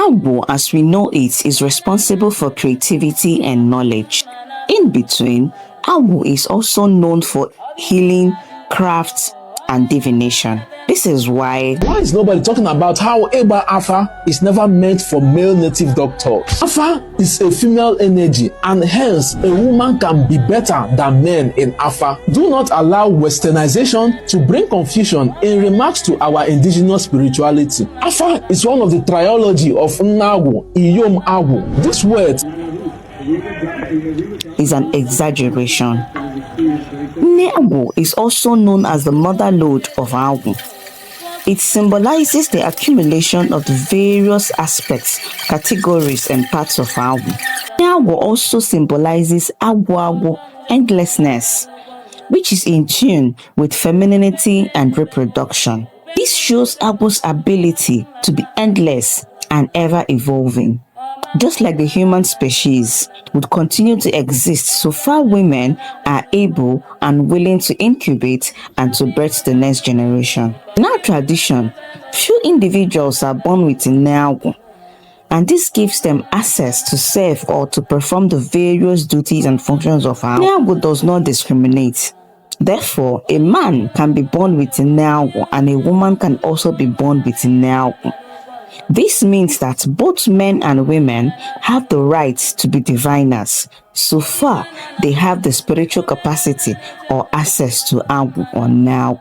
Agwu, as we know it, is responsible for creativity and knowledge. In between, Agwu is also known for healing, crafts, and divination. This is why is nobody talking about how Ịgba Afa is never meant for male native doctors? Afa is a female energy, and hence a woman can be better than men in Afa. Do not allow westernization to bring confusion in remarks to our indigenous spirituality. Afa is one of the trilogy of Nnaagwu, Iyom Agwu. This word is an exaggeration. Agwu is also known as the mother lode of Agwu. It symbolizes the accumulation of the various aspects, categories, and parts of Agwu. Agwu also symbolizes Agwu, endlessness, which is in tune with femininity and reproduction. This shows Agwu's ability to be endless and ever evolving. Just like the human species would continue to exist so far women are able and willing to incubate and to birth the next generation. In our tradition, few individuals are born with Agwu, and this gives them access to serve or to perform the various duties and functions of Agwu. Agwu does not discriminate. Therefore, a man can be born with Agwu and a woman can also be born with Agwu. This means that both men and women have the right to be diviners, so far they have the spiritual capacity or access to Agwu or Agwu.